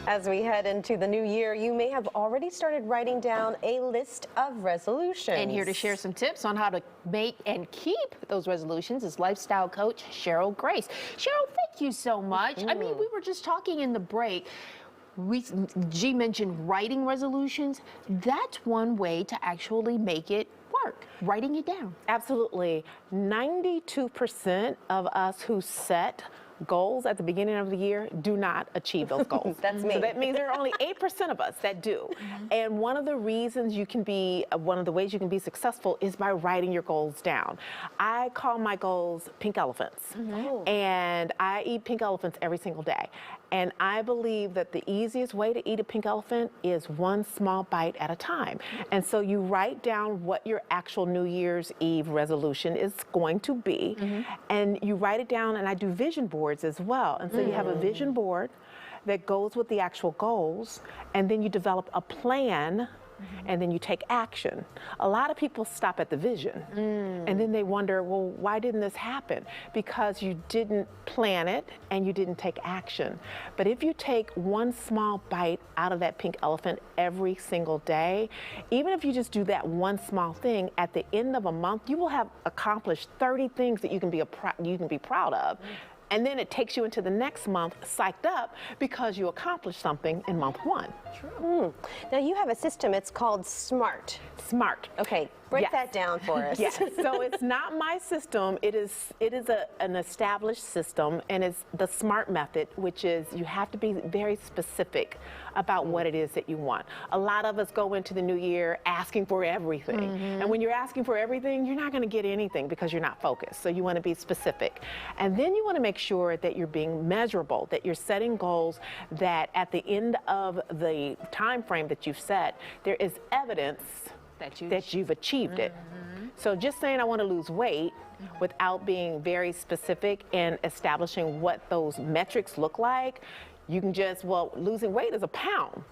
As we head into the new year, you may have already started writing down a list of resolutions. And here to share some tips on how to make and keep those resolutions is lifestyle coach Cheryl Grace. Cheryl, thank you so much. I mean, we were just talking in the break. G mentioned writing resolutions. That's one way to actually make it work, writing it down. Absolutely. 92% of us who set goals at the beginning of the year do not achieve those goals. That's me. So that means there are only 8% of us that do. And one of the reasons you can be, one of the ways you can be successful is by writing your goals down. I call my goals pink elephants. And I eat pink elephants every single day. And I believe that the easiest way to eat a pink elephant is one small bite at a time. And so you write down what your actual New Year's Eve resolution is going to be. And you write it down, and I do vision boards as well. And so you have a vision board that goes with the actual goals, and then you develop a plan, and then you take action. A lot of people stop at the vision, and then they wonder, well, why didn't this happen? Because you didn't plan it and you didn't take action. But if you take one small bite out of that pink elephant every single day, even if you just do that one small thing, at the end of a month, you will have accomplished 30 things that you can be proud of. And then it takes you into the next month psyched up because you accomplished something in month one. True. Now you have a system, it's called SMART. SMART. Okay, break that down for us. Yes, so it's not my system, it is an established system, and it's the SMART method, which is you have to be very specific about what it is that you want. A lot of us go into the new year asking for everything. And when you're asking for everything, you're not gonna get anything because you're not focused. So you wanna be specific. And then you wanna make sure that you're being measurable, that you're setting goals that at the end of the time frame that you've set, there is evidence that you've achieved it. So just saying I want to lose weight without being very specific and establishing what those metrics look like, you can just, well, losing weight is a pound.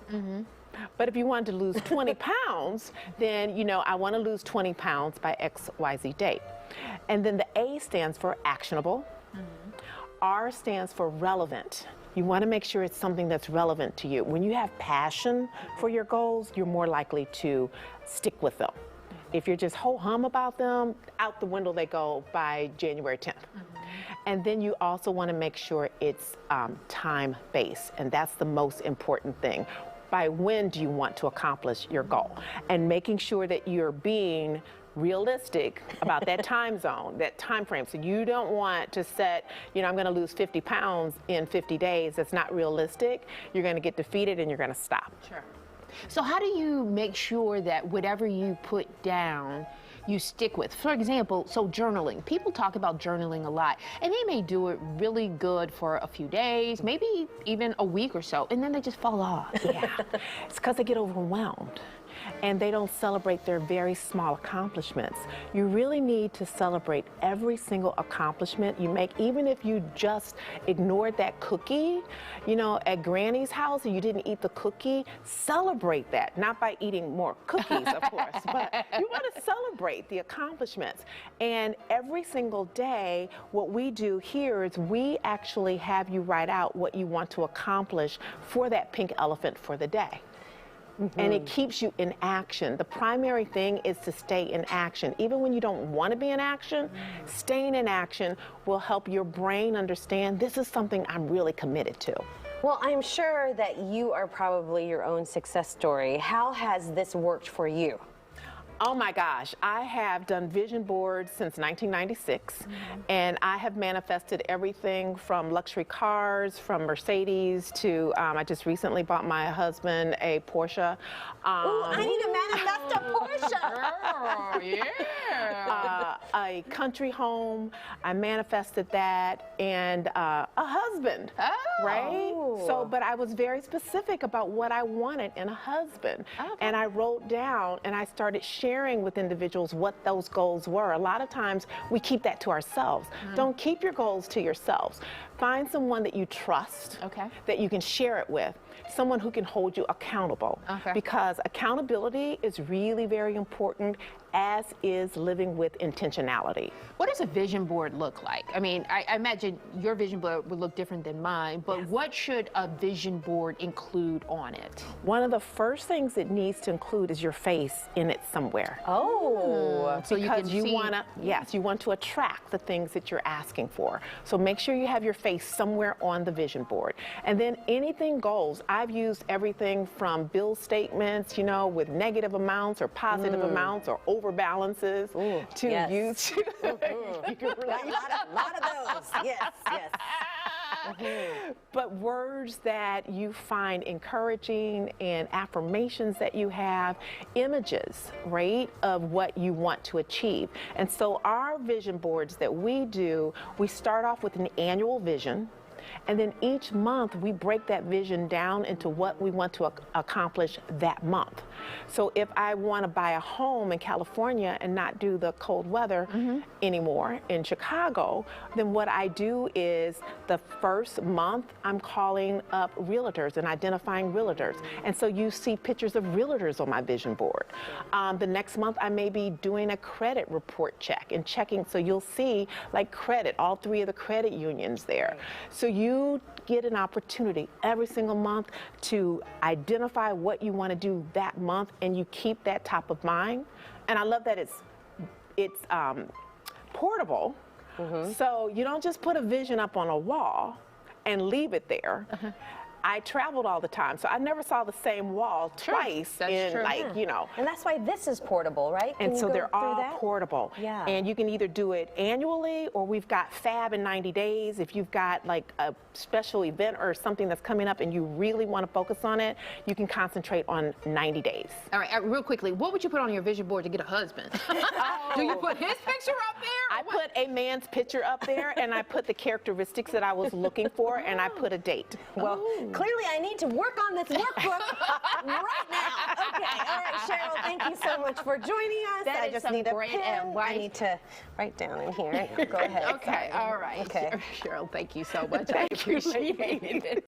But if you wanted to lose 20 pounds, then, you know, I want to lose 20 pounds by XYZ date. And then the A stands for actionable. R stands for relevant. You want to make sure it's something that's relevant to you. When you have passion for your goals, you're more likely to stick with them. If you're just ho-hum about them, out the window they go by January 10th. And then you also want to make sure it's time-based, and that's the most important thing. By when do you want to accomplish your goal? And making sure that you're being realistic about that time zone, that time frame. So you don't want to set, you know, I'm going to lose 50 pounds in 50 days. That's not realistic. You're going to get defeated and you're going to stop. Sure. So how do you make sure that whatever you put down, you stick with? For example, so journaling. People talk about journaling a lot, and they may do it really good for a few days, maybe even a week or so, and then they just fall off. Yeah, it's because they get overwhelmed and they don't celebrate their very small accomplishments. You really need to celebrate every single accomplishment you make, even if you just ignored that cookie, you know, at Granny's house and you didn't eat the cookie, celebrate that. Not by eating more cookies, of course, but you want to celebrate the accomplishments. And every single day, what we do here is we actually have you write out what you want to accomplish for that pink elephant for the day. And it keeps you in action. The primary thing is to stay in action. Even when you don't want to be in action, staying in action will help your brain understand this is something I'm really committed to. Well, I'm sure that you are probably your own success story. How has this worked for you? Oh my gosh, I have done vision boards since 1996, and I have manifested everything from luxury cars, from Mercedes to, I just recently bought my husband a Porsche. Ooh, I need to manifest a Porsche. Oh, yeah. A country home, I manifested that, and a husband, right? So, but I was very specific about what I wanted in a husband. And I wrote down and I started sharing with individuals what those goals were. A lot of times we keep that to ourselves. Don't keep your goals to yourselves. find someone that you trust, Okay. that you can share it with, someone who can hold you accountable. Okay. Because accountability is really very important, as is living with intentionality. What does a vision board look like? I mean, I imagine your vision board would look different than mine, but what should a vision board include on it? One of the first things it needs to include is your face in it somewhere. Oh. So Because you can see. you want to attract the things that you're asking for. So make sure you have your face somewhere on the vision board. And then anything goes. I've used everything from bill statements, with negative amounts or positive amounts or overbalances to yes. YouTube. You can Got a lot of those. Yes, yes. But words that you find encouraging and affirmations that you have, images, right, of what you want to achieve. And so our vision boards that we do, we start off with an annual vision. And then each month we break that vision down into what we want to accomplish that month. So if I want to buy a home in California and not do the cold weather anymore in Chicago, then what I do is the first month I'm calling up realtors and identifying realtors. And so you see pictures of realtors on my vision board. The next month I may be doing a credit report check and checking, so you'll see like credit, all 3 of the credit unions there. So you get an opportunity every single month to identify what you want to do that month, and you keep that top of mind. And I love that it's portable. So you don't just put a vision up on a wall and leave it there. I traveled all the time, so I never saw the same wall twice That's in true. And that's why this is portable, right? Can and you so go they're through all that? portable. Yeah. And you can either do it annually, or we've got Fab in 90 days. If you've got like a special event or something that's coming up and you really want to focus on it, you can concentrate on 90 days. All right, real quickly, what would you put on your vision board to get a husband? Do you put his picture up there? I put a man's picture up there, and I put the characteristics that I was looking for, and I put a date. Well, clearly I need to work on this workbook right now. Okay, all right, Cheryl, thank you so much for joining us. That I is just some need a great pen. I advice. need to write down in here. Go ahead. Okay, all right. Okay. Cheryl, thank you so much. I Thank you, appreciate lady. it.